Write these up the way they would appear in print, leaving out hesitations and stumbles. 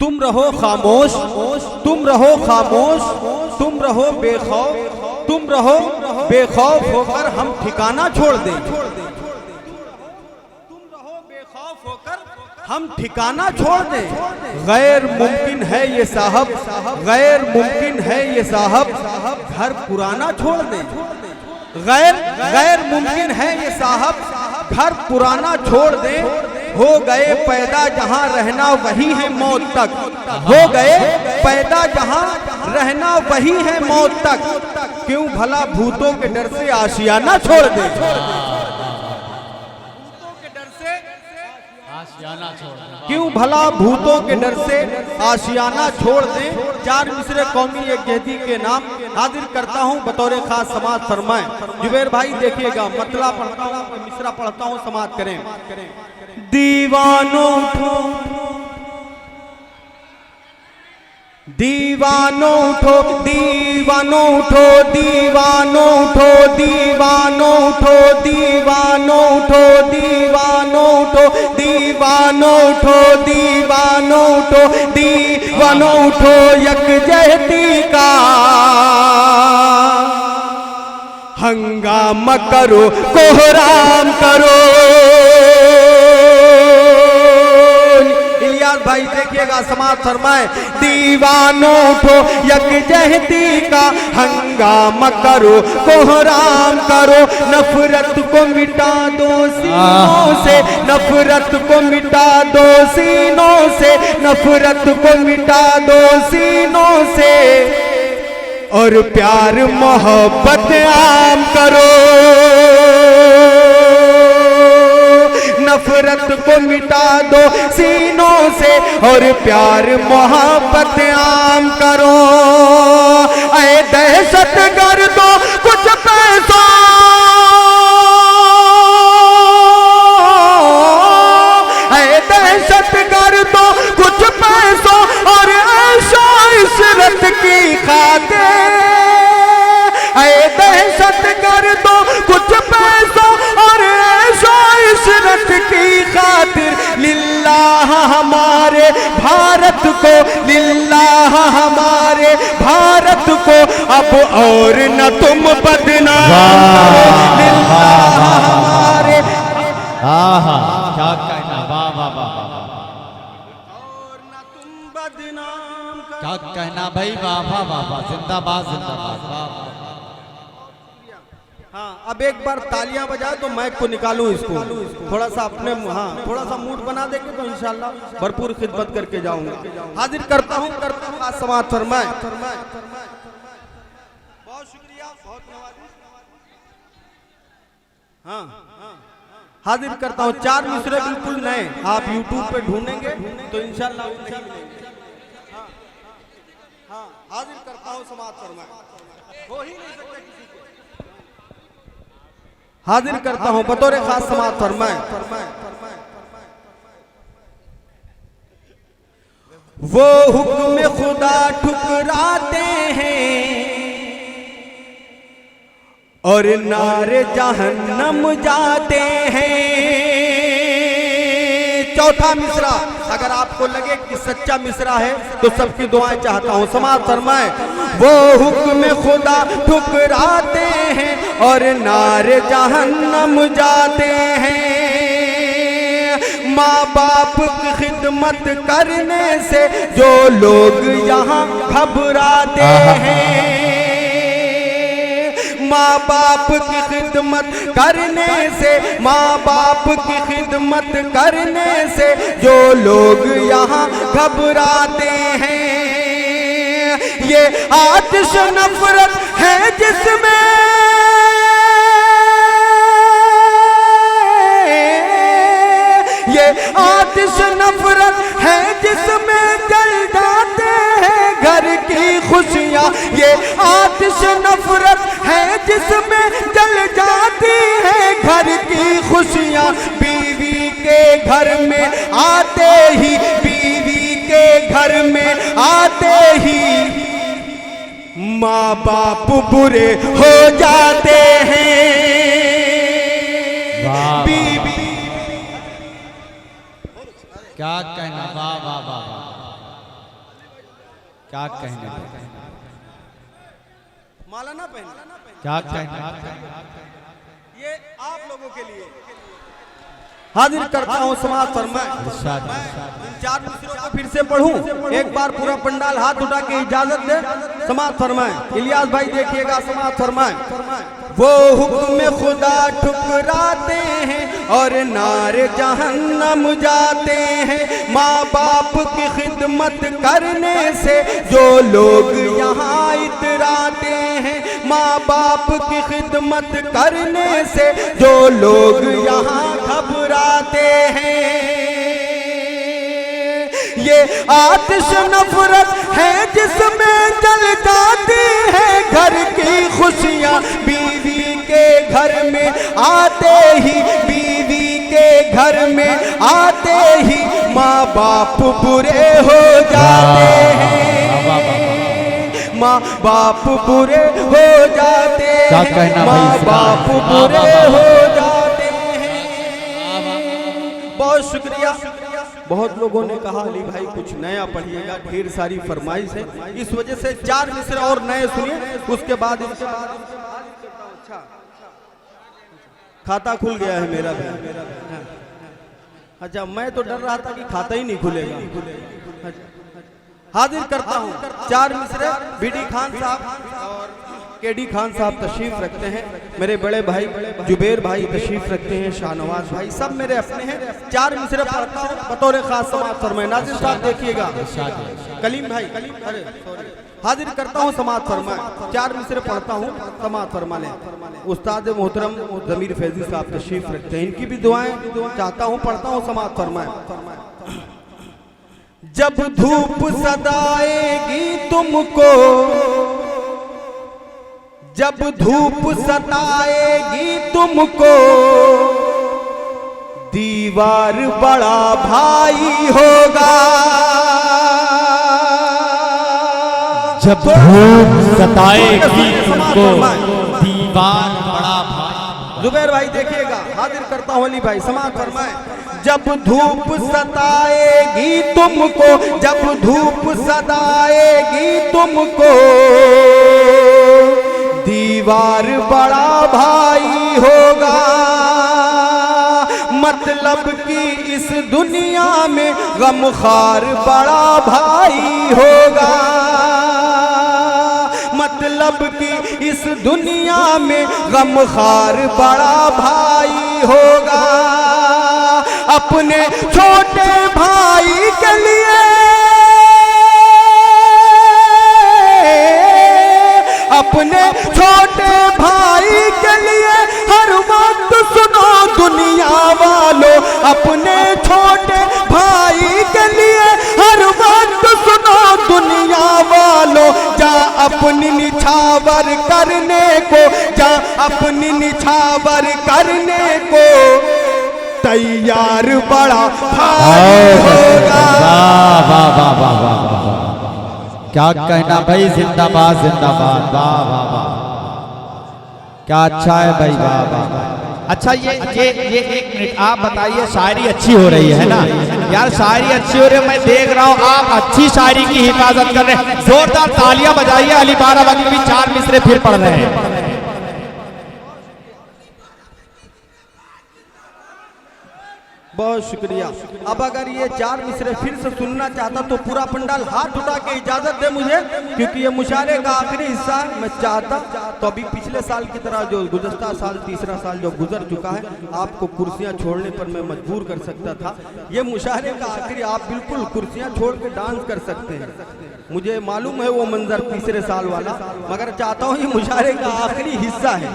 तुम रहो खामोश, तुम रहो खामोश, तुम रहो बेखौफ, तुम रहो बेखौफ होकर हम ठिकाना छोड़ दें। तुम रहो बेखौफ होकर हम ठिकाना छोड़ दें। गैर मुमकिन है ये साहब, गैर मुमकिन है ये साहब, घर पुराना छोड़ दें। गैर मुमकिन है ये साहब, घर पुराना छोड़ दें। हो गए पैदा जहां रहना वही है मौत तक, हो गए पैदा जहां रहना वही है मौत तक, क्यों भला भूतों के डर से आशियाना छोड़ दे। क्यों भला भूतों के डर से आशियाना छोड़ दें। चार मिसरे कौमी यकजहती के नाम हाजिर करता हूं बतौर खास समाज फरमाएं। जुबैर भाई देखिएगा, मतला पढ़ता हूं, मिसरा पढ़ता हूं, समाज करें। दीवानों उठो, दीवानों उठो, दीवानों उठो, दीवानों उठो, दीवानों उठो, दीवानों उठो, दीवानों उठो, दीवानों उठो, दीवानों उठो, दीवानों उठो, यकजहती का हंगामा करो, कोहराम करो। भाई देखिएगा, समाज फरमाए। दीवानों उठो, यकजहती का हंगामा करो, कोहराम करो, नफरत को मिटा दो सीनों से, नफरत को मिटा दो सीनों से, नफरत को मिटा दो सीनों से, और प्यार मोहब्बत आम करो। नफरत को मिटा दो सीनों से और प्यार मोहब्बत आम करो। ऐ दहशत गर्दो कुछ पैसों, ऐ दहशत गर्दो कुछ पैसों और ऐशो इशरत की खातिर, ऐ दहशत गर्दो कुछ पैसों और ऐशो इशरत की खातिर, लिल्लाह हमारे भारत को, लिल्लाह हमारे भारत को अब और न तुम बदनाम करो, लिल्लाह हमारे। क्या कहना, वाह वाह वाह, और न तुम बदनाम करो। क्या कहना भाई, वाह वाह वाह वाह, जिंदाबाद जिंदाबाद, वाह। हाँ, अब एक बार तालियां बजाए तो माइक को निकालूं इसको, थोड़ा सा अपने, हाँ थोड़ा सा मूड बना देंगे तो इंशाल्लाह भरपूर खिदमत करके जाऊंगा। हाजिर करता हूँ खास समाज फरमाए। बहुत शुक्रिया, बहुत नवाजी। हाँ, हाजिर करता हूँ। चार मिसरे बिल्कुल नए, आप यूट्यूब पे ढूंढेंगे तो इंशाल्लाह नहीं मिलेंगे। हाँ, हाजिर करता हूँ समाज फरमाए। हो ही नहीं सकता किसी को। हाजिर करता हूं बतौर खास समाज फरमाए। वो हुक्म खुदा ठुकराते हैं और नारे जहन्नम जाते हैं। चौथा मिसरा, अगर आपको लगे कि सच्चा मिसरा है तो सबकी दुआएं चाहता हूं। समाज फरमाए। वो हुक्म खुदा ठुकराते हैं और नारे जहन्नम जाते हैं। माँ बाप की खिदमत करने से जो लोग यहाँ घबराते हैं, माँ बाप की खिदमत करने से, माँ बाप की खिदमत करने से जो लोग यहाँ घबराते हैं। ये आतिश नफरत है जिसमें, ये आतिश नफरत है जिसमें जल जाते हैं घर की खुशियाँ। ये आतिश नफरत है जिसमें जल जाती है घर की खुशियाँ। बीवी के घर में आते ही, बीवी के घर में आते ही माँ बाप बुरे हो जाते हैं। क्या कहना, वाह वाह वाह वाह। क्या कहने, माला ना पहने, क्या कहने। ये आप लोगों के लिए हाजिर करता हूँ समाज फरमाए। इरशाद। इन 4 मिसरों को फिर से पढ़ूं, एक बार पूरा पंडाल हाथ उठा के इजाजत दे, समाज फरमाए। इलियास भाई देखिएगा, समाज फरमाए। वो हुक्म खुदा ठुकराते हैं और नारे जहन्नम जाते हैं। माँ बाप की खिदमत करने से जो लोग यहाँ इतराते हैं, माँ बाप की खिदमत करने से जो लोग यहाँ घबराते हैं। ये आतिश नफरत है जिसमें जल जाती है घर की खुशियाँ। बीवी के घर में आते ही, बीवी के घर में आते ही माँ बाप बुरे हो जाते हैं, माँ बाप बुरे हो जाते हैं, माँ बाप बुरे हो जाते हैं। बहुत शुक्रिया। बहुत लोगों ने कहा अली भाई कुछ नया पढ़िएगा, ढेर सारी फरमाइश है, इस वजह से 4 मिसरे और नए सुनिए, उसके बाद अच्छा खाता खुल गया है मेरा भी। अच्छा, मैं तो डर रहा था कि खाता ही नहीं खुलेगा। हाजिर करता हूँ 4 मिसरे। बीडी खान साहब और केडी खान साहब तशरीफ रखते हैं, मेरे बड़े भाई जुबेर भाई तशरीफ रखते हैं, शाहनवाज भाई, सब मेरे अपने हैं। 4 मिसरे पढ़ता हूँ बतौर खास समाज फरमाए। नाज़िर साहब देखिएगा, कलीम भाई, अरे हाजिर करता हूँ समाज फरमाए। 4 मिसरे पढ़ता हूँ, समाज फरमा लें। उस्ताद मोहतरम ज़मीर फैजी साहब तशरीफ रखते हैं, इनकी भी दुआएं चाहता हूँ, पढ़ता हूँ, समाज फरमाए। जब धूप सताएगी तुमको, जब धूप सताएगी तुमको, दीवार बड़ा भाई होगा। जब धूप सताएगी तुमको, दीवार बड़ा भाई। जुबैर भाई देखिएगा, हाजिर करता हूँ अली भाई, समाज फरमाए। जब धूप सताएगी तुमको, जब धूप सताएगी तुमको, दीवार बड़ा भाई होगा। मतलब कि इस दुनिया में गमखार बड़ा भाई होगा। मतलब कि इस दुनिया में गमखार बड़ा भाई होगा। अपने छोटे भाई के लिए, अपने छोटे भाई के लिए हर वक्त सुनो दुनिया वालों। अपने छोटे भाई के लिए हर वक्त सुनो दुनिया वालों। जा अपनी निछावर करने को, जा अपनी निछावर करने को तैयार बड़ा भाई होगा। वाह वाह वाह वाह वाह, क्या कहना भाई, जिंदाबाद जिंदाबाद, वाह वाह वाह, क्या अच्छा है भाई, वाह वाह। अच्छा ये 1 मिनट आप बताइए, शायरी अच्छी हो रही है ना यार, शायरी अच्छी हो रही है, मैं देख रहा हूँ आप अच्छी शायरी की हिफाजत कर रहे हैं, जोरदार तालियां बजाइए। अली बाराबंकी भी 4 मिसरे फिर पढ़ रहे हैं। बहुत शुक्रिया। अब अगर ये 4 मिसरे फिर से सुनना चाहता तो पूरा पंडाल हाथ उठा के इजाजत दे मुझे, क्योंकि ये मुशारे का आखिरी हिस्सा है। मैं चाहता तो अभी पिछले साल की तरह, जो गुज़श्ता साल, तीसरा साल जो गुजर चुका है, आपको कुर्सियां छोड़ने पर मैं मजबूर कर सकता था। ये मुशारे का आखिरी, आप बिल्कुल कुर्सियां छोड़ के डांस कर सकते हैं। मुझे मालूम है वो मंजर तीसरे साल वाला, मगर चाहता हूँ ये मुशारे का आखिरी हिस्सा है।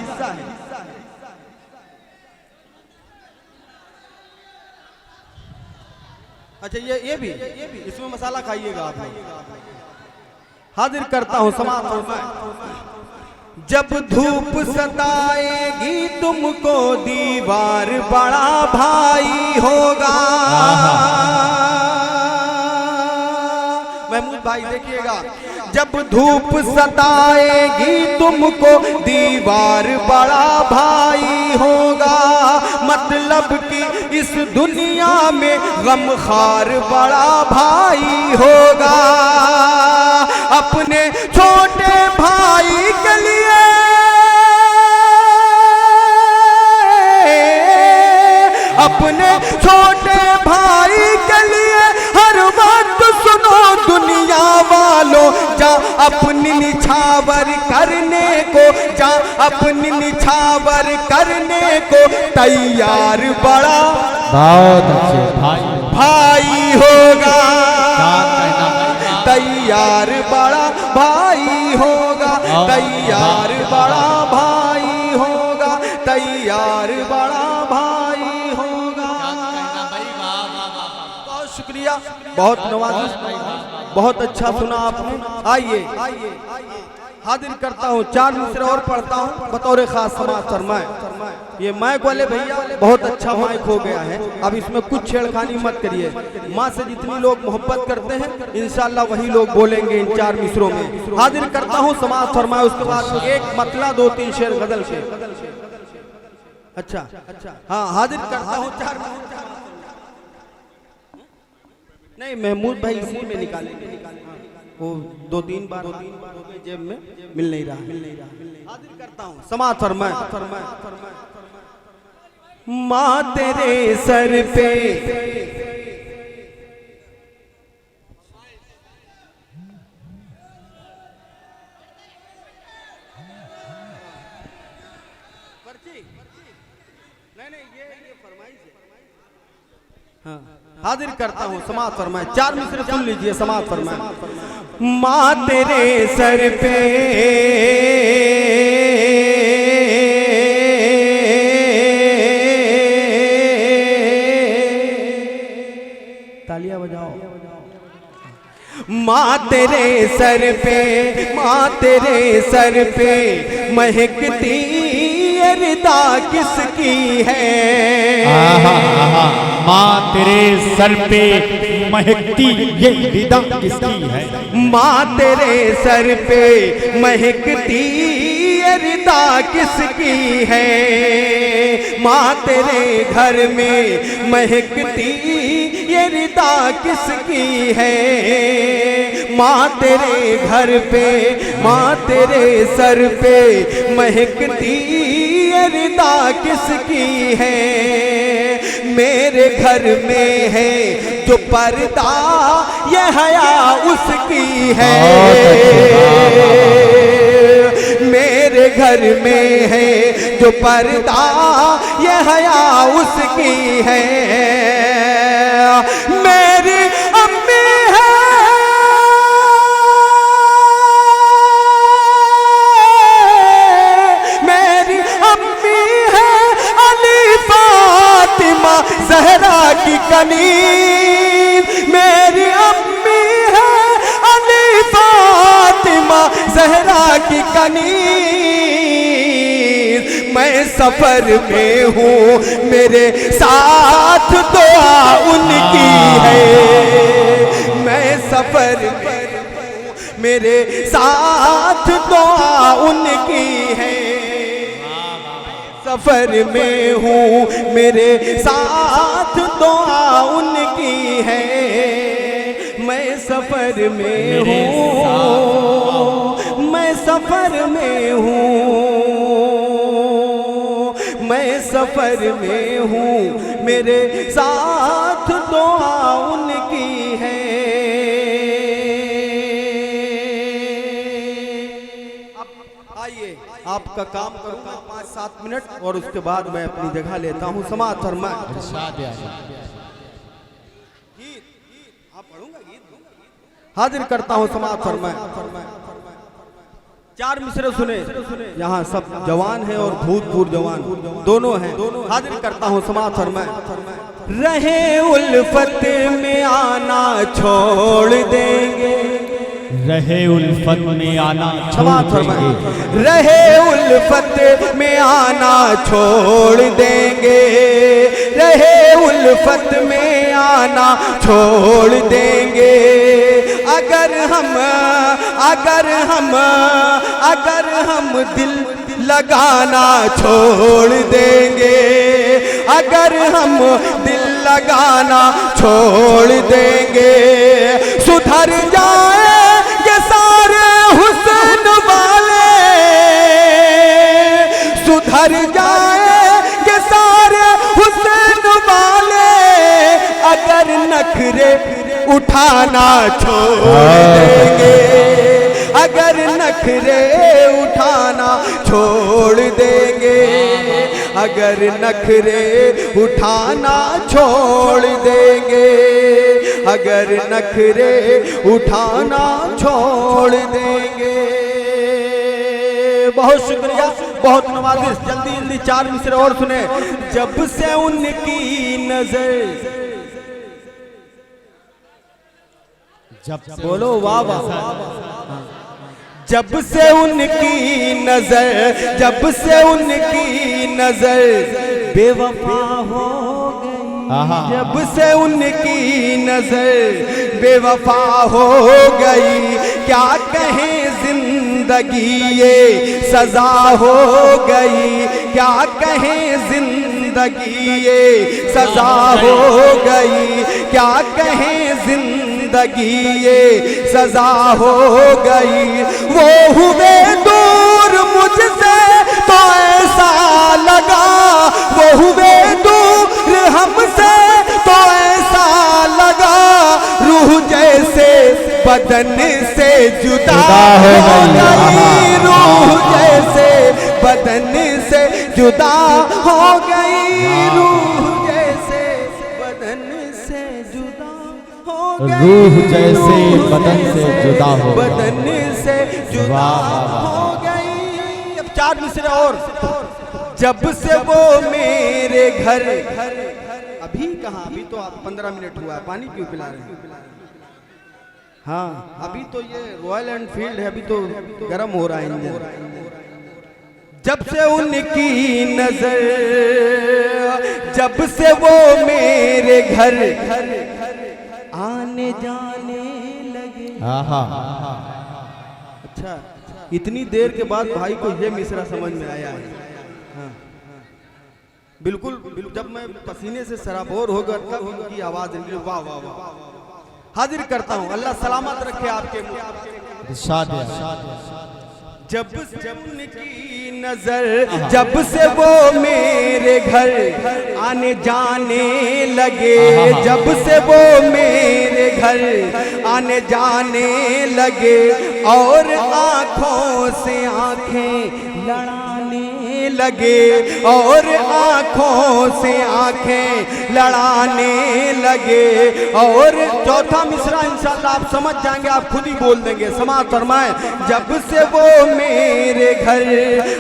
अच्छा ये भी इसमें मसाला खाइएगा आप लोग। हाजिर करता हूँ समाज फरमाए। जब धूप सताएगी तुमको, दीवार बड़ा भाई होगा। महमूद भाई देखिएगा, जब धूप सताएगी तुमको, दीवार बड़ा भाई होगा। मतलब कि इस दुनिया में गमखार बड़ा भाई होगा। अपनी निछावर करने को, जा अपनी निछावर करने को तैयार बड़ा बहुत अच्छे भाई भाई होगा, क्या कहना भाई तैयार बड़ा भाई होगा, तैयार बड़ा भाई होगा, तैयार बड़ा भाई होगा। बहुत शुक्रिया, बहुत नवाज़िश, बहुत अच्छा सुना आपने। आइए हाजिर करता हूँ, 4 मिसरे और पढ़ता हूँ बतौर खास समाज फरमाए। ये माइक वाले भैया बहुत अच्छा माइक हो गया है, अब इसमें कुछ छेड़खानी मत करिए। माँ से जितनी लोग मोहब्बत करते हैं इंशाल्लाह वही लोग बोलेंगे इन 4 मिसरों में। हाजिर करता हूँ समाज फरमाए, उसके बाद एक मतला 2-3 शेर गजल से। अच्छा हाँ, हाजिर करता हूँ 4 नहीं, महमूद भाई इसी में निकालेंगे, वो 2-3 बार जेब में मिल नहीं रहा। हाजिर करता हूँ समाज फरमाए। माँ तेरे सर पे हाँ, हाजिर करता हूँ समाज फरमाए। 4 मिसरे सुन लीजिए, समाज फरमाए। माँ तेरे सर पे तालियां बजाओ। माँ तेरे सर पे, माँ तेरे सर पे महकती रिदा किसकी है? माँ तेरे सर पे महकती ये रिदा किसकी है? माँ तेरे सर पे महकती ये रिदा किसकी है? माँ तेरे घर में महकती ये रिदा किसकी है? माँ तेरे घर पे, माँ तेरे सर पे महकती ये रिदा किसकी है? मेरे घर में है जो पर्दा ये हया उसकी है। मेरे घर में है जो पर्दा ये हया उसकी है। मेरी अम्मी है, मेरी अम्मी है अली फातिमा ज़हरा की कनीज़। मेरी अम्मी है अली फातिमा ज़हरा की कनीज़। मैं सफर में हूँ, मेरे साथ दुआ उनकी है। मैं सफर में हूँ, मेरे साथ दुआ उनकी है। सफर में हूँ, मेरे साथ दुआ उनकी है। मैं सफर में हूँ, मैं सफर में हूँ, मैं सफर में हूँ, मेरे साथ दुआ उनकी है। आइए आपका काम करूंगा 5-7 मिनट और उसके बाद मैं अपनी जगह लेता हूँ। समाज फरमाए। हाजिर करता हूँ समाज फरमाए। 4 मिसरे सुने, यहाँ सब जवान हैं और भूतपूर्व जवान दोनों हैं। हाजिर करता हूँ समाज फरमाए। रहे उल्फत में आना छोड़ देंगे, रहे उल्फत में आना छोड़ देंगे, रहे उल्फत में आना छोड़ देंगे, रहे उल्फत में आना छोड़ देंगे। अगर हम दिल लगाना छोड़ देंगे, अगर हम दिल लगाना छोड़ देंगे, सुधर जाएंगे सारे हुस्न वाले, सुधर जाएंगे सारे हुस्न वाले। अगर नखरे उठाना छोड़ देंगे, अगर नखरे उठाना छोड़ देंगे, अगर नखरे उठाना छोड़ देंगे, अगर नखरे उठाना छोड़ देंगे। बहुत शुक्रिया, बहुत नवाजिश। जल्दी जल्दी 4 मिसरे और सुने। जब से उनकी नजर, बोलो वाह वाह। जब से उनकी नजर, जब से उनकी नजर बेवफा हो गई, जब से उनकी नजर बेवफा हो गई, क्या कहें जिंदगी ये सजा हो गई, क्या कहें जिंदगी ये सजा हो गई, क्या कहें जिंदगी ये सजा हो गई। वो हुए दूर मुझसे तो ऐसा लगा, वो हुए दूर हमसे तो ऐसा लगा, रूह जैसे बदन से जुदा हो गई, रूह जैसे बदन से जुदा हो गई, रूह जैसे बदन से जुदा हो गई, रूह जैसे बदन से जुदा हो, बदन से जुदा हो गई। अब 4 मिसरे और। जब से वो मेरे घर, अभी कहाँ, अभी तो आप 15 मिनट हुआ है, पानी क्यों पिला रहे हैं? हाँ, अभी तो ये रॉयल एनफील्ड है, अभी तो गर्म हो रहा है इंजन। जब से उनकी नजर, जब से वो मेरे घर आने जाने लगे। अच्छा, इतनी देर के बाद भाई को ये मिसरा समझ में आया है। हाँ, बिल्कुल, जब मैं पसीने से सराबोर होगा तब उनकी आवाज निकली। वाह वाह वाह। हाजिर करता हूँ, अल्लाह सलामत रखे आपके। जब उनकी नजर, जब से वो मेरे घर आने जाने लगे, जब से वो मेरे घर आने जाने लगे, और आंखों से आंखें लड़ाने लगे, और आंखों से आंखें लड़ाने लगे। और चौथा मिसरा इंशाल्लाह आप समझ जाएंगे, आप खुद ही बोल देंगे, समाअत फरमाएं। जब से वो मेरे घर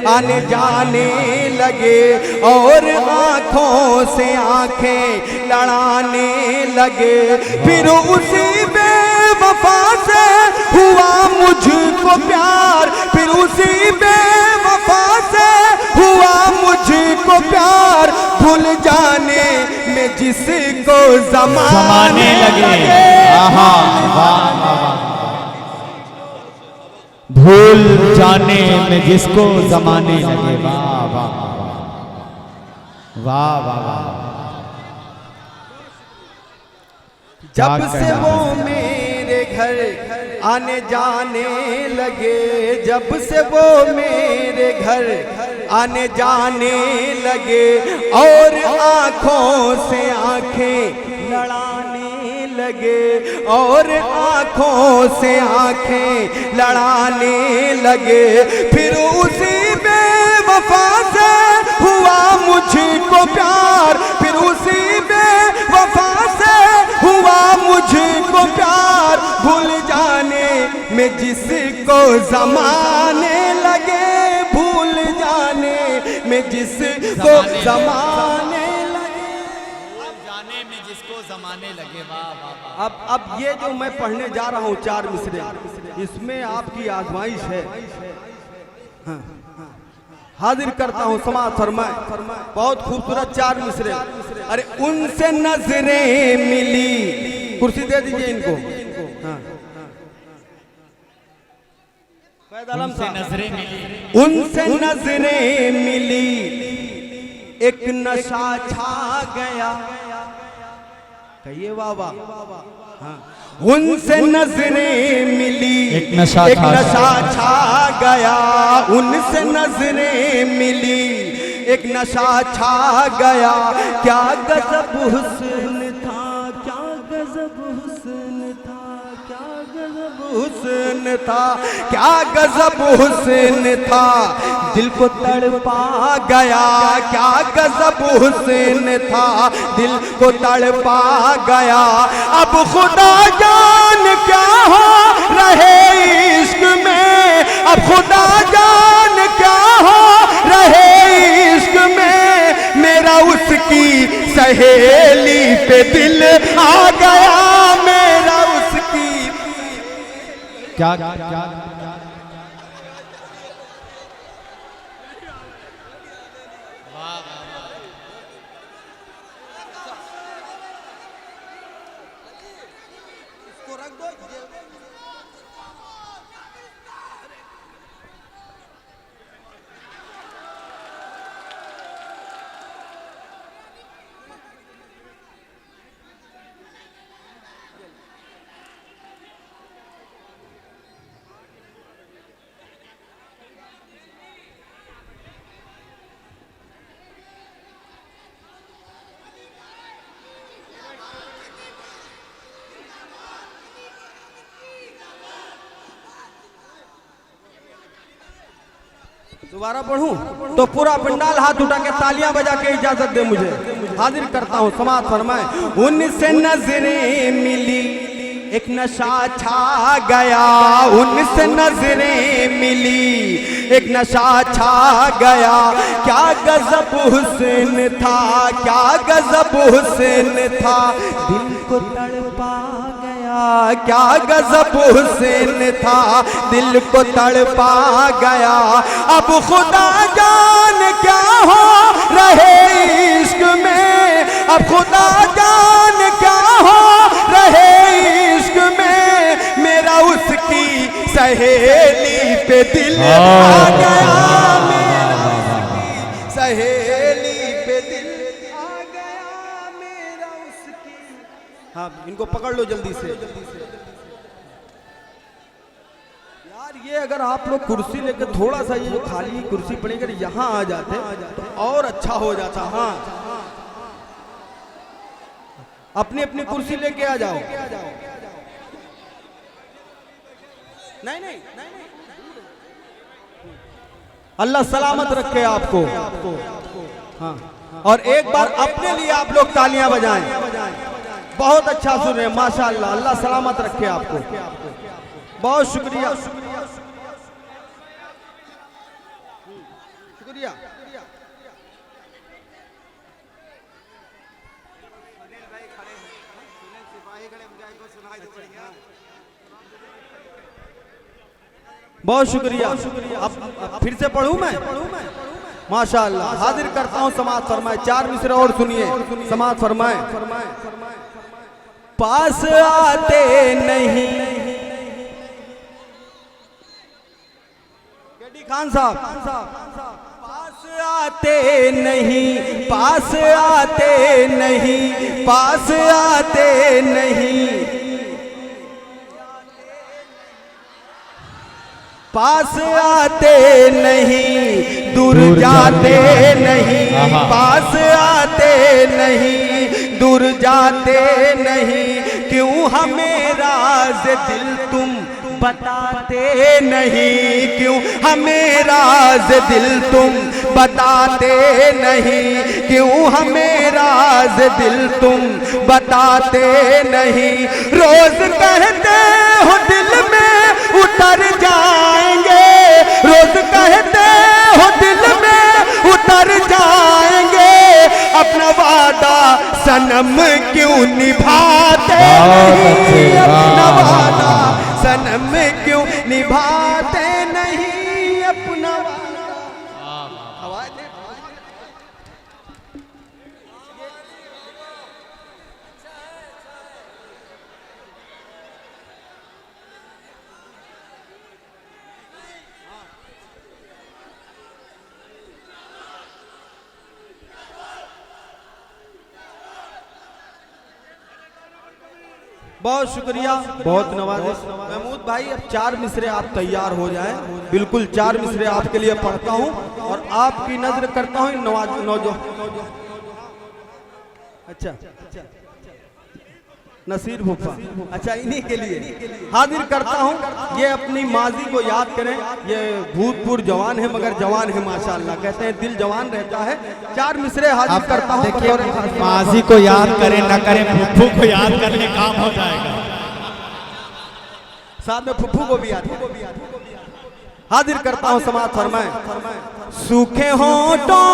आने जाने लगे, और आंखों से आंखें लड़ाने लगे, फिर उसी बेवफा से हुआ मुझको प्यार, फिर उसी बेवफा से हुआ मुझको प्यार, भूल जाने में जिसको ज़माने लगे। भूल जाने में जिसको ज़माने लगे। वाह वाह वाह वाह वाह। जब से वो मेरे घर आने जाने लगे, जब से वो मेरे घर आने जाने लगे, और आंखों से आंखें लड़ाने लगे, और आंखों से आंखें लड़ाने लगे, फिर उसी बेवफा से हुआ मुझको प्यार, फिर उसी बेवफा से हुआ मुझको प्यार, भूल जाने में जिसको ज़माने लगे, भूल जाने में जिसको ज़माने लगे, जाने में जिसको ज़माने लगे। वाह वाह। अब ये जो मैं पढ़ने जा रहा हूँ 4 मिसरे, इसमें आपकी आजमाइश है। हाँ, हाजिर करता हूँ, समाअत फरमाए। बहुत खूबसूरत 4 मिसरे। अरे उनसे नजरें मिली, कुर्सी दे दीजिए इनको। हाँ, उनसे नजरें मिली, उनसे नजरें मिली, एक नशा छा गया। कहिए वाह वाह। हाँ, उनसे नजरें मिली, एक नशा छा गया, उनसे नजरें मिली, एक नशा छा गया। क्या गजब हुस्न था, क्या गजब हुस्न था, क्या गजब हुस्न था, क्या गजब हुस्न था, दिल को तड़पा गया, क्या गजब हुस्न था, दिल को तड़पा गया। अब खुदा जान क्या हो रहे इश्क में, अब खुदा जान क्या हो रहे इश्क में, मेरा उसकी सहेली पे दिल आ गया, मेरा उसकी क्या दोबारा पढ़ूं तो पूरा पंडाल हाथ उठा के तालियां बजा के इजाजत दे मुझे, हाजिर करता हूं। समाज फरमाए। उनसे नजरें मिली एक नशा छा गया, उनसे नजरें मिली एक नशा छा गया, क्या गजब हुस्न था, क्या गजब हुस्न था, दिल को तड़पा गया, क्या गजब हुस्न था, दिल को तड़पा गया। अब खुदा जान क्या हो रहे इश्क में, अब खुदा जान क्या हो रहे इश्क में, मेरा उसकी सहेली पे दिल आ गया, मेरा उसकी सहेली पे दिल आ गया, मेरा उसकी। हाँ, इनको पकड़ लो जल्दी से यार। ये अगर आप लोग कुर्सी लेकर थोड़ा सा ये जो खाली कुर्सी पड़ी अगर यहाँ आ जाते तो और अच्छा हो जाता। हाँ, अपनी अपनी कुर्सी लेके आ जाओ। नहीं नहीं, अल्लाह सलामत रखे आपको। हाँ, और एक बार अपने लिए आप लोग तालियां बजाएं। बहुत अच्छा सुन रहे हैं, माशाअल्लाह। अल्लाह सलामत रखे आपको। बहुत शुक्रिया, शुक्रिया। बहुत शुक्रिया। अब फिर से पढ़ूं मैं? माशाअल्लाह। हाजिर करता हूं। समाज फरमाए। 4 मिसरे और सुनिए। समाज फरमाए। पास आते नहीं, खान साहब, पास आते नहीं, पास आते नहीं, पास आते नहीं, पास आते नहीं, दूर जाते नहीं, पास आते नहीं, दूर जाते नहीं, क्यों हमें राज दिल तुम बताते नहीं, क्यों हमें राज दिल तुम बताते नहीं, क्यों हमें राज दिल तुम बताते नहीं, रोज कहते हो दिल में उतर जाएंगे, रोज कहते हो दिल में उतर जाएंगे, अपना वादा सनम क्यों निभाते नहीं, अपना वादा सनम क्यों निभाते नहीं, अपना वादा। आवाज दे। बहुत शुक्रिया, बहुत नवाजिश। महमूद भाई, अब 4 मिसरे आप तैयार हो जाएं। बिल्कुल 4 मिसरे आपके लिए पढ़ता हूं और आपकी नजर करता हूं नौजो। अच्छा, नसीर फूफा, अच्छा इन्हीं के लिए हाजिर करता हूँ। ये अपनी माजी को याद करें, ये भूतपूर्व जवान है मगर जवान है माशाअल्लाह, कहते हैं दिल जवान रहता है। 4 मिसरे हाजिर करता हूँ। देखिए माजी को याद करें न करें, फुफ्फू को याद करने काम हो जाएगा, साथ में फुफ्फू को भी याद हाजिर करता हूँ। समाज फरमाए। सूखे होठों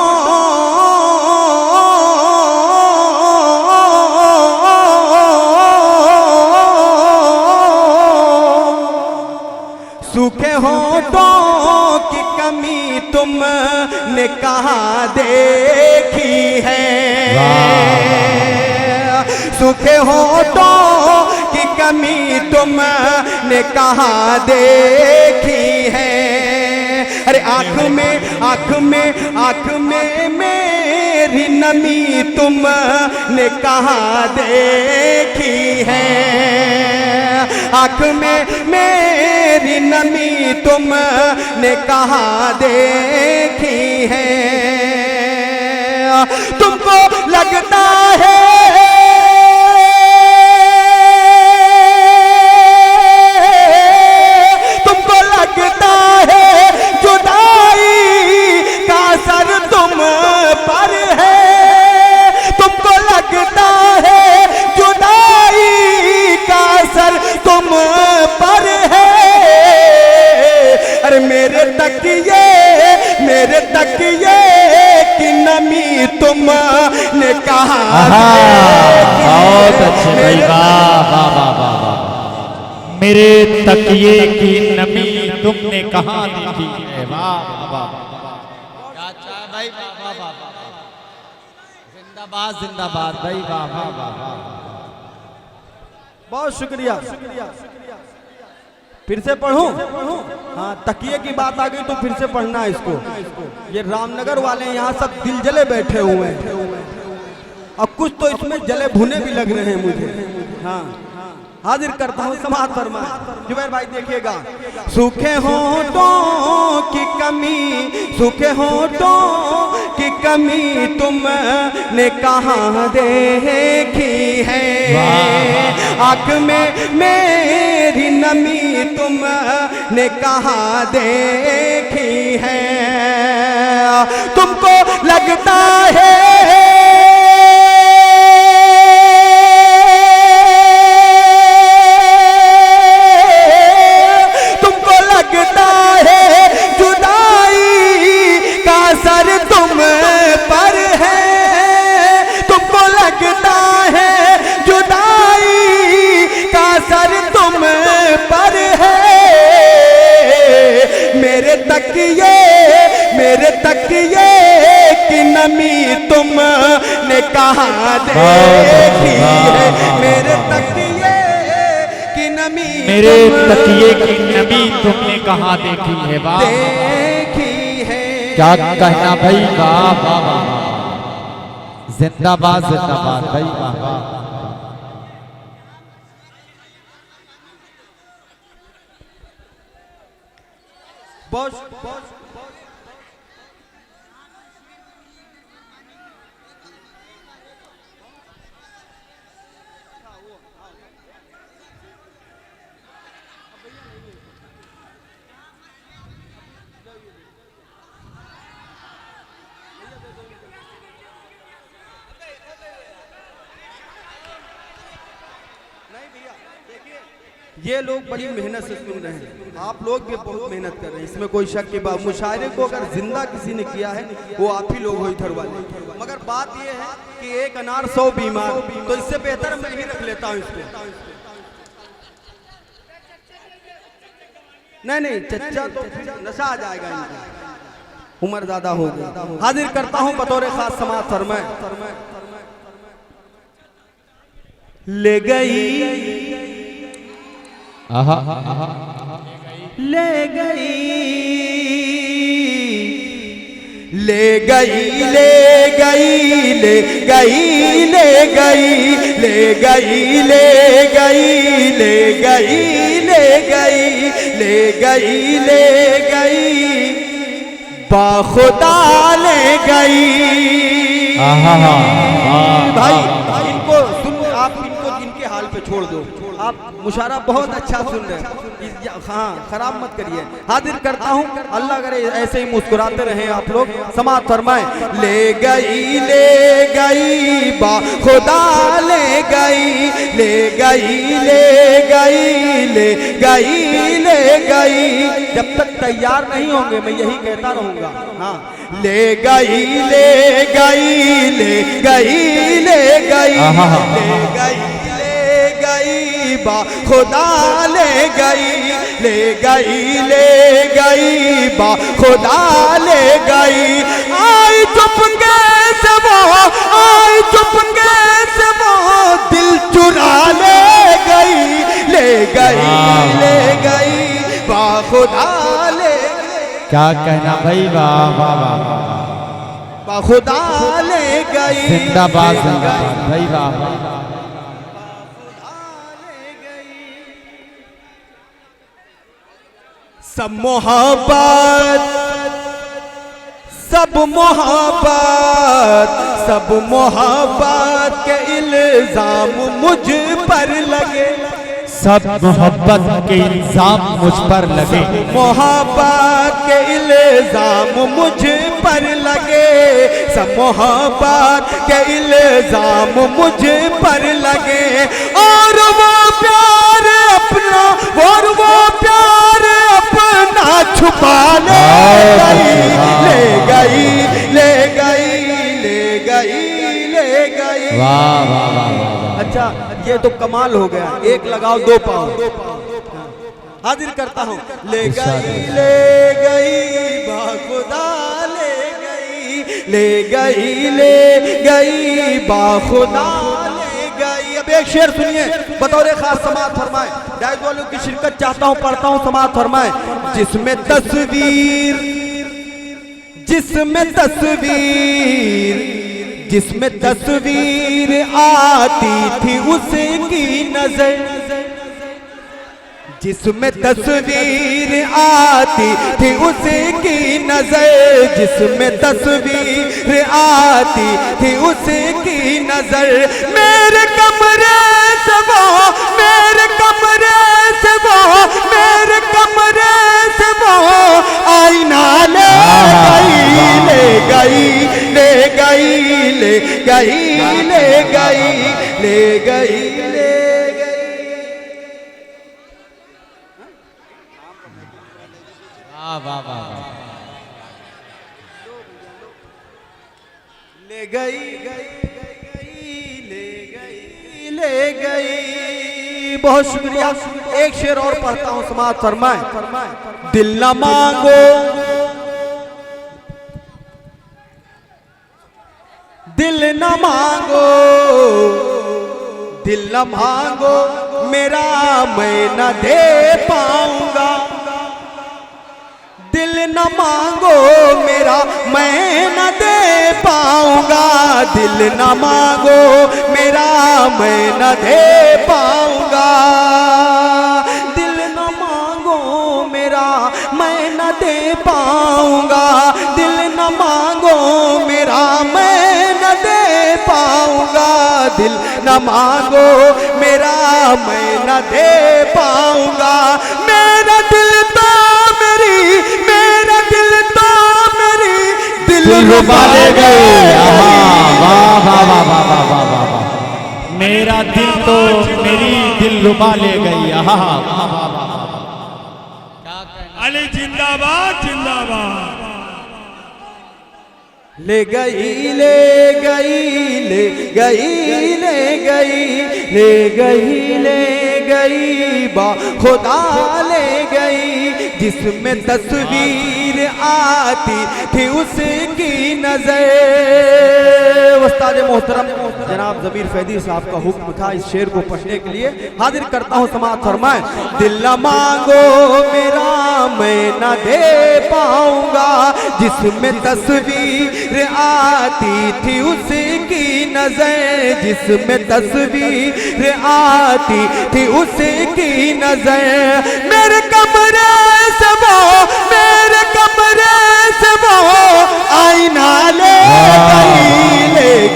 सूखे होठों की कमी तुमने कहाँ देखी है, सूखे होठों की कमी तुमने कहाँ देखी है। अरे आँख में मेरी नमी तुमने कहाँ देखी है, आँख में मेरी नमी तुमने कहाँ देखी है। तुमको लगता है जुदाई का असर तुम पर है, तुमको लगता है जुदाई का असर तुम पर है। अरे मेरे तकिए की नमी तुमने कहा। बहुत अच्छे भाई, वाह वाह वाह वाह वाह। मेरे तकिए की नमी तुमने कहाँ देखी है, वाह वाह क्या अच्छा है भाई, वाह वाह वाह, जिंदाबाद जिंदाबाद भाई, वाह वाह वाह। बहुत शुक्रिया। फिर से पढ़ूं? हाँ, तकिए की बात आ गई तो फिर से पढ़ना है इसको। ये रामनगर वाले यहाँ सब दिल जले बैठे हुए हैं और कुछ तो इसमें जले भुने भी लग रहे हैं मुझे। हाँ, हाजिर करता हूँ। समाज फरमाए। जुबैर भाई देखिएगा। सूखे होठों की कमी, सूखे होठों की कमी तुमने कहाँ देखी है, आँख में मेरी नमी तुमने कहाँ देखी है। तुमको लगता है मेरे तकिए की नमी तुमने कहाँ देखी है, मेरे तकिए की नमी, मेरे तकिए की नमी तुमने कहाँ देखी है, वाह देखी है। क्या कहना भाई, वाह वाह वाह, जिंदाबाद जिंदाबाद भाई, वाह वाह। बॉस ये लोग बड़ी मेहनत से सुन रहे हैं, आप लोग भी बहुत मेहनत कर रहे हैं, इसमें कोई शक की बात। मुशायरे को अगर जिंदा किसी ने किया है वो आप ही लोग हो इधर वाले। मगर बात ये है कि एक अनार 100 बीमार, तो इससे बेहतर मैं ही रख लेता हूँ इसको। नहीं चच्चा तो नशा आ जाएगा इनका, उम्र ज्यादा हो गई। हाजिर करता हूँ बतौर खास समाज फरमाए। ले गई आहा ले गई ले गई ले गई ले गई ले गई ले गई ले गई ले गई ले गई ले गई ले गई बाखुदा ले गई। भाई इनको सुन, आप इनको जिनके हाल पे छोड़ दो। आप मुशारा बहुत अच्छा सुन रहे हैं, हाँ खराब मत करिए। हाजिर करता हूँ, अल्लाह करे ऐसे ही मुस्कुराते रहे आप लोग। समाअत फरमाए। ले गई बा खुदा ले गई, ले गई जब तक तैयार नहीं होंगे मैं यही कहता रहूंगा। हाँ ले गई बा खुदा ले गई बा खुदा ले गई। आई चुपके से वो दिल चुरा ले गई बा खुदा ले। क्या कहना भाई, वाह वाह वाह बा खुदा ले गई। जिंदाबाद जिंदाबाद भाई, वाह वाह। सब मोहब्बत के इल्जाम मुझ पर लगे, सब मोहब्बत के इल्जाम मुझ पर लगे, मोहब्बत के इल्जाम मुझ पर लगे, सब मोहब्बत के इल्जाम मुझ पर लगे। और वो प्यार अपना छुपा ले गई। वाह वाह वाह। अच्छा ये तो कमाल हो गया, एक लगाओ दो पाओ। हाजिर करता हूँ। ले गई बा खुदा ले गई बा खुदा ले गई। अब एक शेर सुनिए बतौर खास, समाअत फरमाए। जायज वालों की शिरकत चाहता हूँ, पढ़ता हूँ, समाअत फरमाए। जिसमें तस्वीर आती थी उसकी नजर, जिसमें तस्वीर आती थी उसकी नजर, जिसमें तस्वीर आती थी उसकी नजर। मेरे कमरे से वो आईना ले गई। वाह वाह वाह। ले गई। बहुत शुक्रिया। एक शेर और पढ़ता हूँ, समाअत फरमाए। दिल न मांगो मेरा मैं न दे पाऊंगा। दिल न मांगो मेरा मैं न दे पाऊंगा, दिल न मांगो मेरा मैं न दे पाऊंगा, दिल न मांगो मेरा मैं न दे पाऊंगा, दिल न मांगो मेरा मैं न दे पाऊंगा, दिल न मांगो मेरा मैं न दे पाऊंगा। मेरा दिल तो मेरी दिल रुबा ले गए। वाह वाह वाह वाह वाह वाह वाह। मेरा दिल तो मेरी दिल रुबा ले गई। अली जिंदाबाद जिंदाबाद। ले गई बा खुदा ले गई, जिसमें तस्वीर आती थी उसकी नजर। उस्ताद मोहतरम जनाब ज़मीर फैदी साहब का हुक्म था इस शेर को पढ़ने के लिए। हाजिर करता हूँ, समाअत फरमाए। दिल न मांगो मेरा मैं न दे पाऊंगा, जिसमें तस्वीर आती थी उसकी नजर, जिसमें तस्वीर आती थी उसकी नजर। मेरे कमरे से वो आईना ले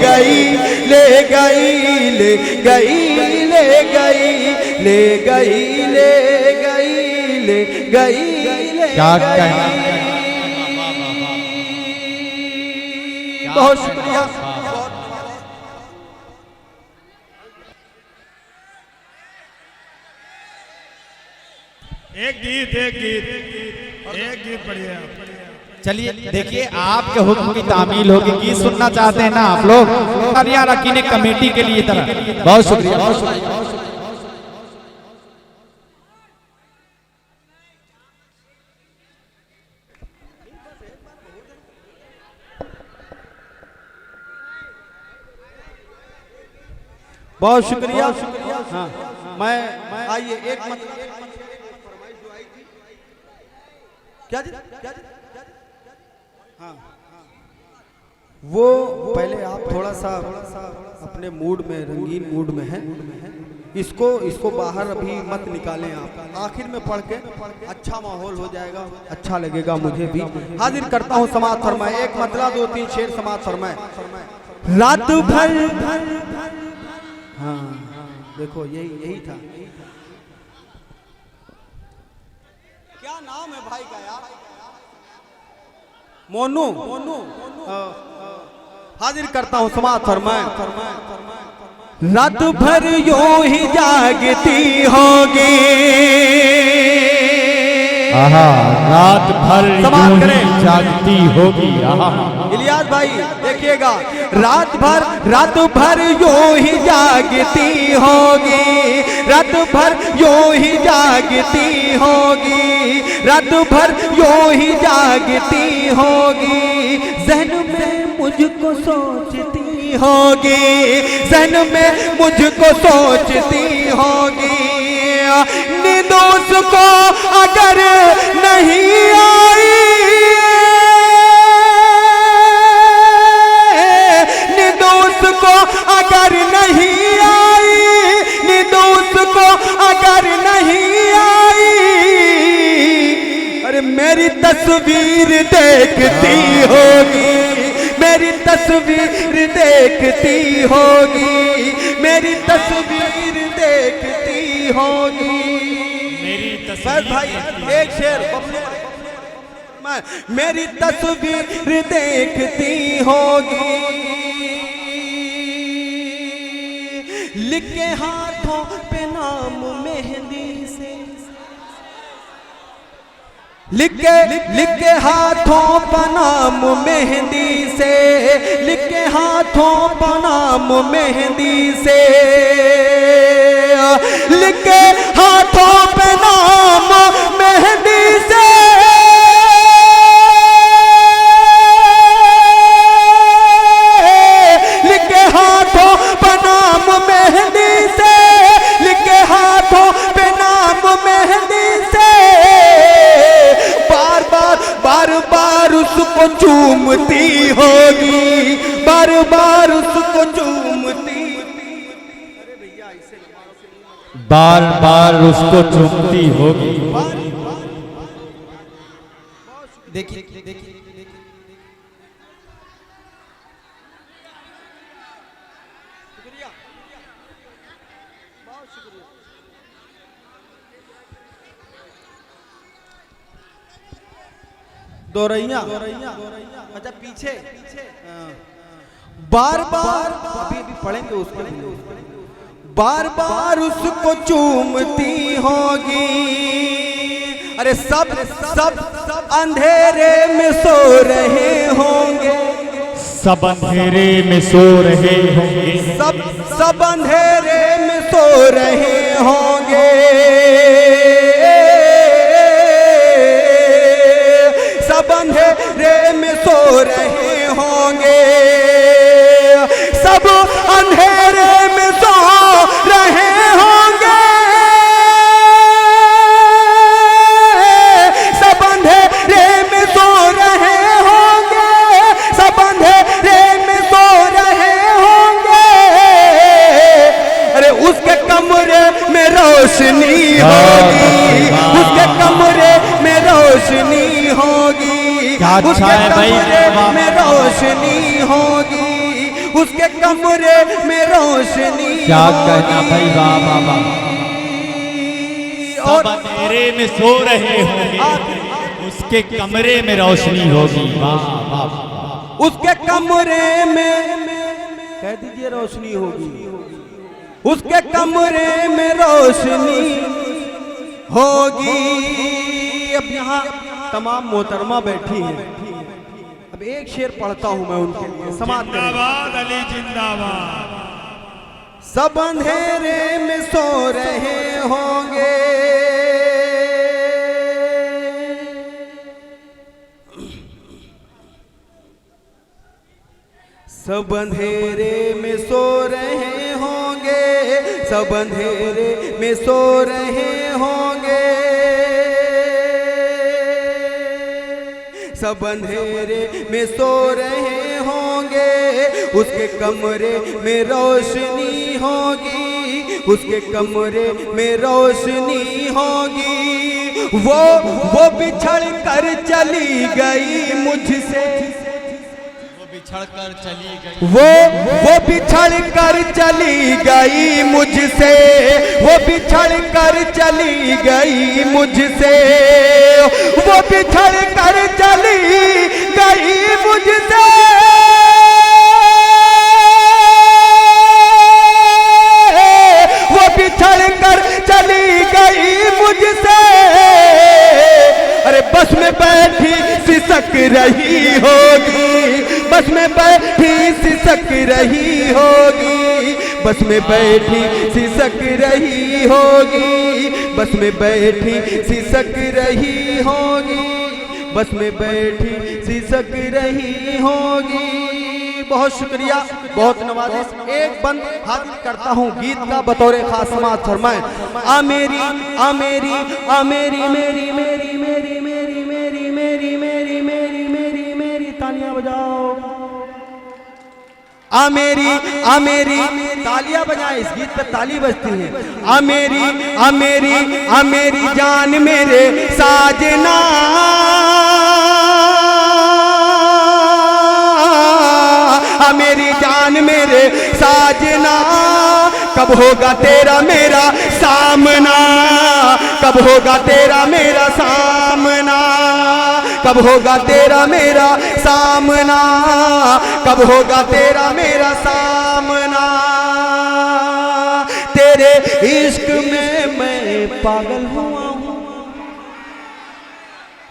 गई। ले गई, ले क्या गई। कहना। बहुत शुक्रिया। एक गीत बढ़िया। चलिए देखिए, आपके हुक्म की तामील होगी। गीत सुनना चाहते हैं ना आप लोग? तालियां रखीने कमेटी के लिए तरह। बहुत शुक्रिया, बहुत शुक्रिया। बहुत शुक्रिया। हाँ, मैं आइए एक मत क्या जी? हाँ, वो पहले आप थोड़ा सा अपने मूड में, रंगीन मूड में हैं, इसको बाहर अभी मत निकालें। आप आखिर में पढ़ के अच्छा माहौल हो जाएगा, अच्छा लगेगा मुझे भी। हाजिर करता हूँ समाज फरमाए, एक मतला 2-3 शेर समाज फरमाए। रात भर, हाँ देखो यही था। क्या नाम है भाई का यार? मोनू। हाजिर करता हूँ समाज फरमाए। रात भर यूं ही जागती होगी, आहा, रात भर समाप्त यूं ही करें। जागती होगी। आहा, इलियास भाई देखिएगा, रात भर यूं ही जागती होगी, रात भर यूं ही जागती होगी, रात भर यूं ही जागती होगी। ज़हन में मुझको सोचती होगी, ज़हन में मुझको सोचती होगी। नींदों को अगर नहीं आई, को अगर नहीं आई, नींद को अगर नहीं आई, अरे मेरी तस्वीर देखती होगी, मेरी तस्वीर देखती होगी, मेरी तस्वीर देखती होगी। बस भाई एक शेर, मेरी तस्वीर देखती होगी, लिखे हाथों पे नाम मेहंदी से, लिखे हाथों पर नाम मेहंदी से, लिखे हाथों पर नाम मेहंदी से, लिखे हाथों पे नाम मेहंदी से, लिखे हाथों पे नाम मेहंदी से, लिखे हाथों पे नाम मेहंदी से, बार बार उसको चूमती होगी, बार बार उसको चूमती, बार बार उसको चूमती होगी। देखिए दोरैया, अच्छा पीछे, बार बार अभी पढ़ेंगे उसको, बार बार उसको चूमती होगी। अरे सब अंधेरे में सो रहे होंगे, सब अंधेरे में सो रहे होंगे, सब अंधेरे में सो रहे होंगे, सब अंधेरे में सो रहे होंगे, सब अंधेरे में सो रहे होंगे, सब अंधेरे में सो रहे होंगे, सब अंधेरे में सो रहे होंगे। अरे उसके कमरे में रोशनी होगी, उसके कमरे में रोशनी होगी, उसके कमरे में रोशनी होगी, उसके कमरे में रोशनी। क्या कहना भाई, वाह वाह वाह। सब अंधेरे में सो रहे होंगे, उसके कमरे में रोशनी होगी। वाह वाह, उसके कमरे में कह दीजिए रोशनी होगी, उसके कमरे में रोशनी होगी। अब यहाँ तमाम मोहतरमा बैठी हैं, अब एक शेर पढ़ता हूं मैं उनके लिए, समाज में। जिंदाबाद अली जिंदाबाद। सब अंधेरे में सो रहे होंगे, सब अंधेरे में सो रहे होंगे, सब अंधेरे में सो रहे होंगे, सब अंधेरे में सो रहे होंगे। उसके कमरे में रोशनी होगी, उसके कमरे में रोशनी होगी। वो बिछड़ कर चली गई मुझसे, बिछड़ कर चली गई, वो बिछड़ कर चली गई मुझसे, वो बिछड़ कर चली गई मुझसे, वो बिछड़ कर चली गई मुझसे। वो बिछड़ कर चली गई मुझसे, अरे बस में बैठी सिसक रही होगी, बस में बैठी सिसक रही होगी, बस में बैठी सिसक रही होगी, बस में बैठी सिसक रही होगी, बस में बैठी सिसक रही होगी। बहुत शुक्रिया, बहुत नवाजिश। एक बंद हाजिर करता हूँ गीत का बतौर खास समाज फरमाएं। आ मेरी आ मेरी आ मेरी मेरी मेरी मेरी मेरी मेरी मेरी मेरी मेरी मेरी मेरी तालियां बजाओ। आ मेरी तालियां बजाएं, इस गीत पे ताली बजती है। आ मेरी जान मेरे साजना, आ मेरी जान मेरे साजना, कब होगा तेरा मेरा सामना, कब होगा तेरा मेरा सामना, कब होगा तेरा मेरा सामना, कब होगा तेरा मेरा सामना। तेरे इश्क में मैं पागल हुआ हूँ,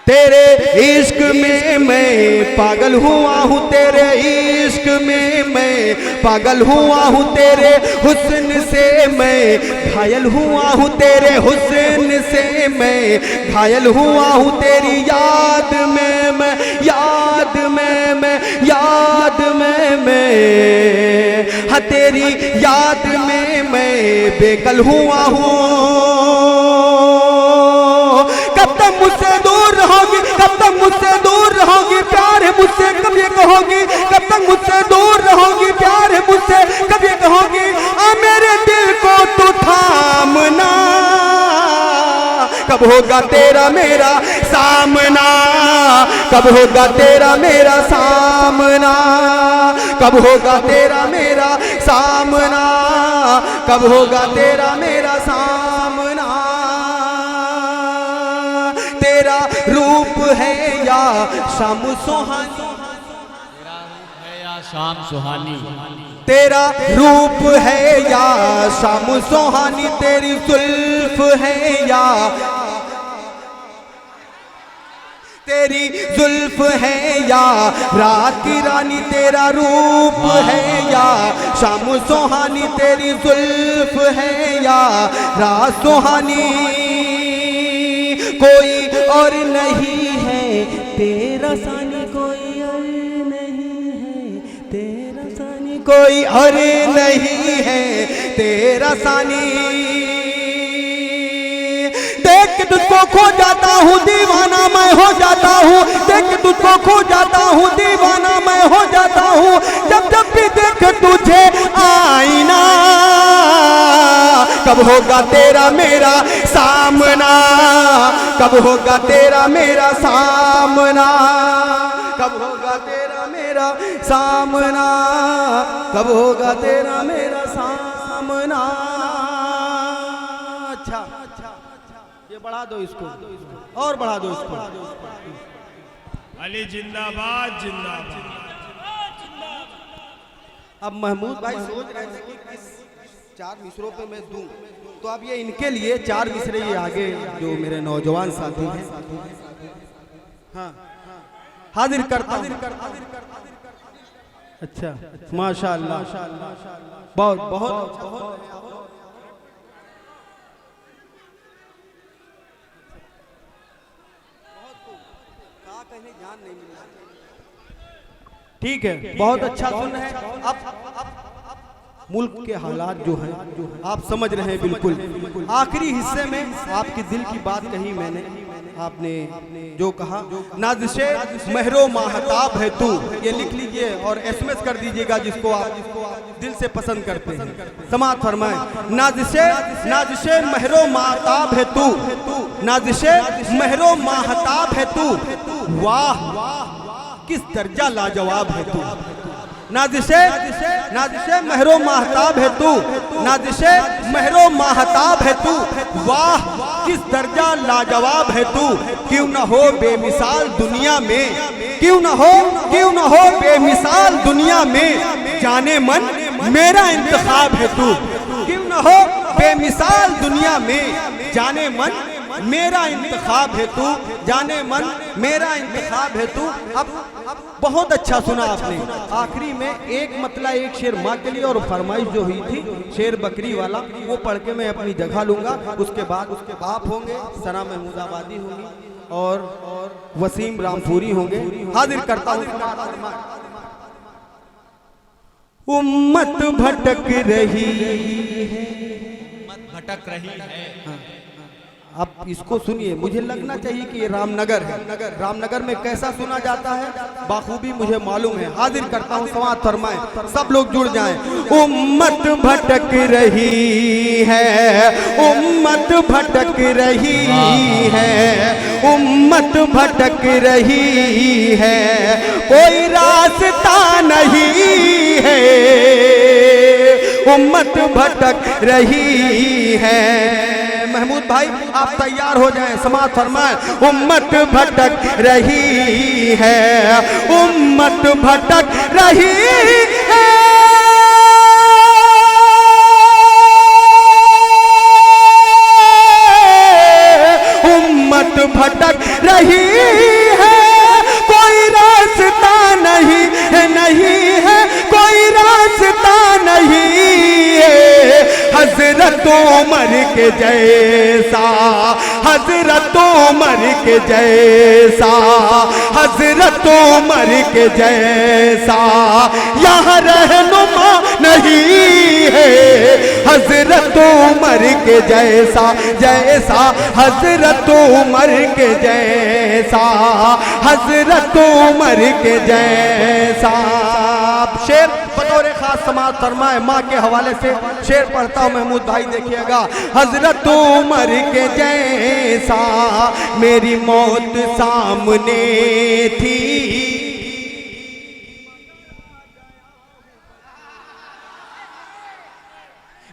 तेरे इश्क में मैं पागल हुआ हूँ, तेरे इश्क में मैं पागल हुआ हूँ, तेरे हुस्न से मैं घायल हुआ हूँ, तेरे हुस्न से मैं घायल हुआ हूँ। तेरी याद में मैं हाँ तेरी याद में मैं बेकल हुआ हूँ। कब तक मुझसे दूर रहोगी, कब तक मुझसे दूर रहोगी, प्यार है मुझसे कब ये कहोगी, कब तक मुझसे दूर रहोगी, प्यार है मुझसे कब ये कहोगी। आ मेरे दिल को तू थामना, कब होगा तेरा मेरा सामना, कब होगा तेरा मेरा सामना, कब होगा तेरा मेरा सामना, कब होगा तेरा मेरा सामना। तेरा रूप है या शाम सुहानी, शाम सुहानी, तेरा रूप है या शाम सुहानी, तेरी जुल्फ है या तेरी जुल्फ है या रात की रानी, तेरा रूप है या शाम सुहानी, तेरी जुल्फ है या रात सुहानी। कोई और नहीं है तेरा सानी, कोई और नहीं है तेरा सानी, कोई और नहीं है तेरा सानी। देख के तुझको खो जाता हूँ दीवाना मैं हो जाता हूँ, देख के तुझको खो जाता हूँ दीवाना मैं हो जाता हूँ। जब जब भी देख तुझे आईना, कब होगा तेरा मेरा सामना, कब होगा तेरा मेरा सामना, कब होगा तेरा मेरा सामना, कब होगा तेरा मेरा सामना। अच्छा, ये बढ़ा दो इसको, और बढ़ा दो इसको। अली जिंदाबाद जिंदाबाद। अब महमूद भाई सोच रहे थे कि किस 4 मिसरों पे मैं दूं, तो अब ये इनके लिए 4 मिसरे ये आगे जो मेरे नौजवान साथी हैं, हाँ हाजिर करता हूं। अच्छा माशाअल्लाह, बहुत बहुत ध्यान नहीं मिला। ठीक है, बहुत अच्छा सुन है। अब मुल्क के हालात जो हैं आप समझ रहे हैं बिल्कुल। आखिरी हिस्से में आपकी दिल की बात कही मैंने, आपने जो कहा नाज़िशे महरो माहताब है तू, ये लिख लीजिए और SMS कर दीजिएगा जिसको आप दिल से पसंद करते हैं। समाअत फरमाएं। नाज़िशे महरो माहताब है तू, नाज़िशे महरो माहताब है तू, वाह किस दर्जा लाजवाब है तू। नाज़िशे महरो माहताब है तू, नाज़िशे महरो माहताब है तू, वाह किस दर्जा लाजवाब है तू। क्यों न हो बेमिसाल दुनिया में, क्यों न हो बेमिसाल दुनिया में, जाने मन मेरा इंतखाब है तू। क्यों न हो बेमिसाल दुनिया में, जाने मन मेरा इंतखाब है तू, जाने मन मेरा इंतखाब है तू। अब बहुत अच्छा सुना आपने। आखिरी में एक मतला एक शेर माँ के लिए और फरमाइश जो हुई थी शेर बकरी वाला, वो पढ़ के मैं अपनी जगह लूंगा। उसके बाद आप होंगे, सना महमूदाबादी होंगी और वसीम रामपुरी होंगे। हाजिर करता हूँ। उम्मत भटक रही है। अब इसको सुनिए, मुझे लगना चाहिए कि ये रामनगर है। रामनगर में कैसा सुना जाता है बाखूबी मुझे मालूम है। हाजिर करता हूँ, समाअत फरमाएं, सब लोग जुड़ जाएं। उम्मत भटक रही है, उम्मत भटक रही है, उम्मत भटक रही है, कोई रास्ता नहीं है, उम्मत भटक रही है। महमूद भाई आप तैयार हो जाएं, समाअत फरमाएं। उम्मत भटक रही है, उम्मत भटक रही है, उम्मत भटक रही है, कोई रास्ता नहीं है, नहीं है कोई रास्ता नहीं है। हज़रत उमर के जैसा, हज़रत उमर के जैसा, हज़रत उमर के जैसा यहाँ रहनुमा नहीं है। हज़रत उमर के जैसा, जैसा हज़रत उमर के जैसा, हज़रत उमर के जैसा। शेर बतौर खास समाअत फरमाए, माँ के हवाले से शेर पढ़ता हूँ महमूद भाई, देखिएगा। हज़रत उमर के जैसा मेरी मौत सामने थी,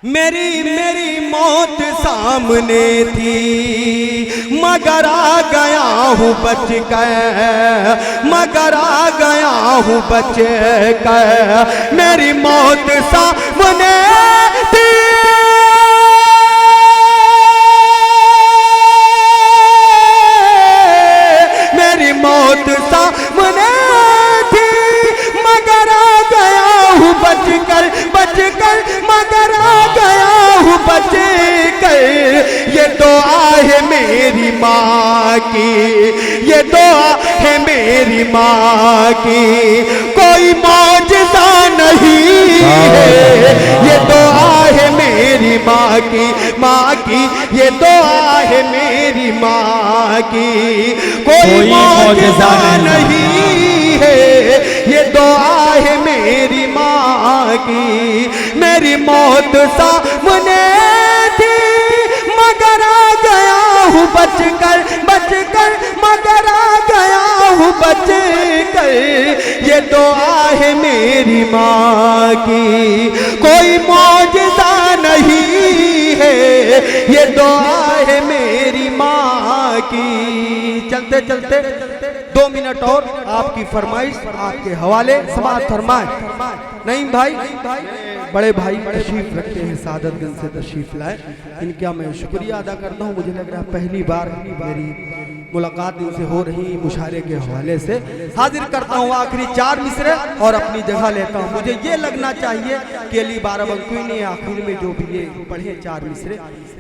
मेरी मौत सामने थी, मगर आ गया हूँ बच कर, मगर आ गया हूँ बच कर, मेरी मौत सामने थी, मेरी मौत सामने थी, मगर आ गया हूँ बच कर, बच कर मगर आ गया हूँ बच कर। ये दुआ है मेरी माँ की, ये दुआ है मेरी माँ की, कोई मौजज़ा नहीं है। ये दुआ है मेरी माँ की, माँ की ये दुआ है मेरी माँ की, कोई मौजज़ा नहीं है। ये दुआ है मेरी माँ की, मेरी मौत सामने थी, मगर आ गया हूँ बच कर, बच कर मगर आ गया हूँ बच कर। ये दुआ है मेरी माँ की, कोई मौजज़ा नहीं है। ये दुआ है मेरी माँ की। चलते चलते 2 मिनट और आपकी फरमाइश आपके हवाले समाअत फरमाए। नहीं भाई, बड़े भाई तशरीफ रखते हैं, सादतगंज से तशरीफ लाए, इनका मैं शुक्रिया अदा करता हूँ। मुझे लग रहा है पहली बार मेरी मुलाकात इनसे हो रही मुशारे के हवाले से। हाजिर करता हूँ आखिरी 4 मिसरे और अपनी जगह लेता हूँ। मुझे ये लगना चाहिए कि अली बाराबंकी ने आखिर में जो भी ये पढ़े 4 मिसरे,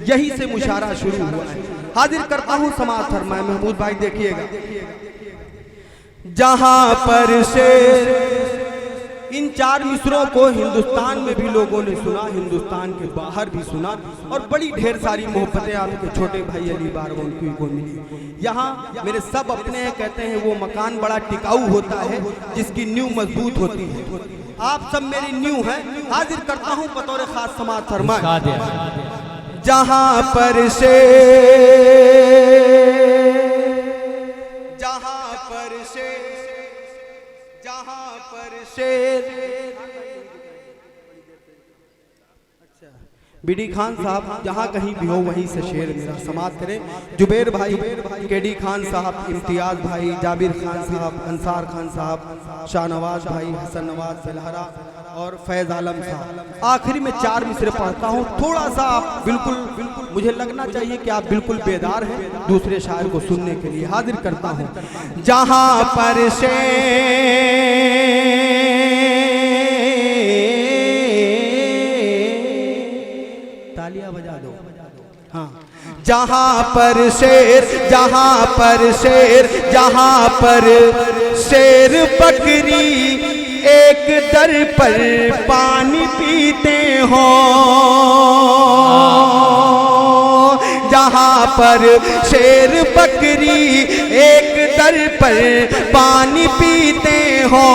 यही से मुशारा शुरू हुआ है। हाजिर करता हूँ समाअत फरमाए। महमूद भाई देखिएगा, जहां पर से इन 4 मिसरों को हिंदुस्तान में भी लोगों ने सुना, हिंदुस्तान के बाहर भी सुना, और बड़ी ढेर सारी मोहब्बतें आपके छोटे भाई अली बाराबंकी को मिली। यहाँ मेरे सब अपने हैं, कहते हैं वो मकान बड़ा टिकाऊ होता है जिसकी नींव मजबूत होती है। आप सब मेरी नींव हैं। हाजिर करता हूँ बतौर खास समाअत फरमाए। जहां पर से बीडी खान साहब जहाँ कहीं भी हो वहीं से शेर मेरा समाअत करें। जुबैर भाई, केडी खान साहब, इम्तियाज भाई, जाबिर खान साहब, अंसार खान साहब, शाहनवाज भाई, हसन नवाज फिलहरा और फैज आलम साहब। आखिरी में 4 मिसरे पढ़ता हूँ। थोड़ा सा आप बिल्कुल मुझे लगना चाहिए कि आप बिल्कुल बेदार हैं दूसरे शायर को सुनने के लिए। हाजिर करता हूँ, जहाँ पर से तालियां बजा दो। हाँ, जहां पर शेर, जहां पर शेर, जहां पर शेर बकरी एक दर पर पानी पीते हो, जहां पर शेर बकरी एक दर पर पानी पीते हो,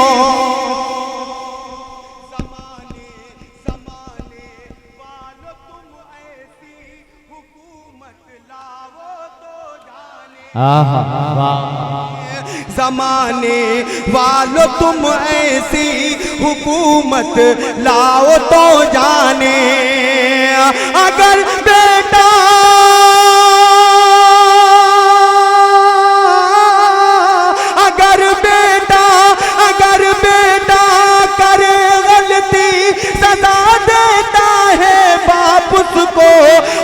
ज़माने वालों तुम ऐसी हुकूमत लाओ तो जाने। अगर बेटा करे गलती सजा देता है बाप उसको।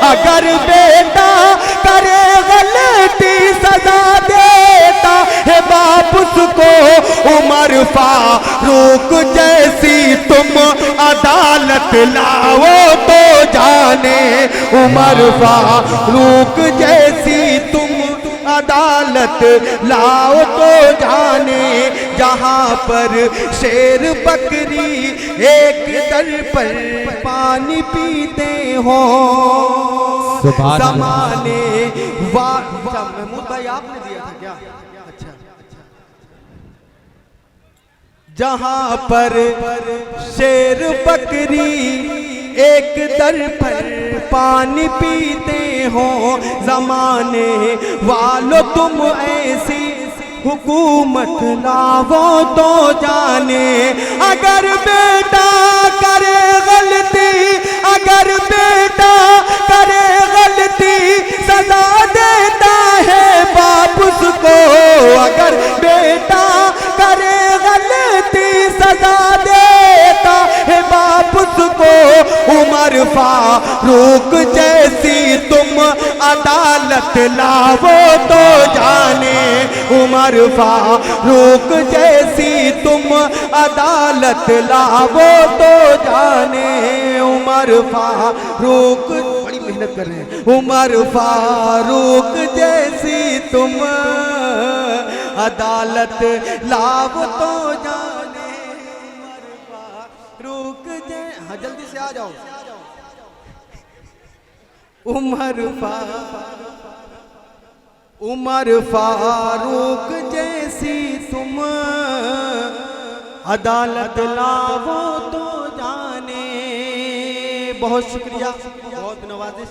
अगर बेटा करे गलती सजा देता है बाप उसको। उमर फारूक जैसी तुम अदालत लाओ तो जाने। उमर फारूक जैसी तुम अदालत लाओ तो जाने। जहाँ पर शेर बकरी एक दर पर पानी पीते हो, ज़माने महमूद भाई आपने दिया था क्या? अच्छा, जहाँ पर शेर बकरी एक दर पर पानी पीते हो, ज़माने वालों तुम ऐसी हुकूमत लाओ तो जाने। अगर बेटा करे गलती, अगर बेटा करे गलती सजा देता है बाप उसको। अगर बेटा करे गलती सजा देता है बाप उसको। उमर फारूक जैसी तुम अदालत लाओ तो जाने। उमर फारूक जैसी तुम अदालत लाओ तो जाने। उमर फारूक, बड़ी मेहनत कर रहे हैं। उमर फारूक जैसी तुम अदालत लाओ तो जाने। उमर फारूक हाँ जल्दी से आ जाओ। उमर फारूक जैसी तुम अदालत लाओ तो जाने। बहुत शुक्रिया, बहुत नवाजिश।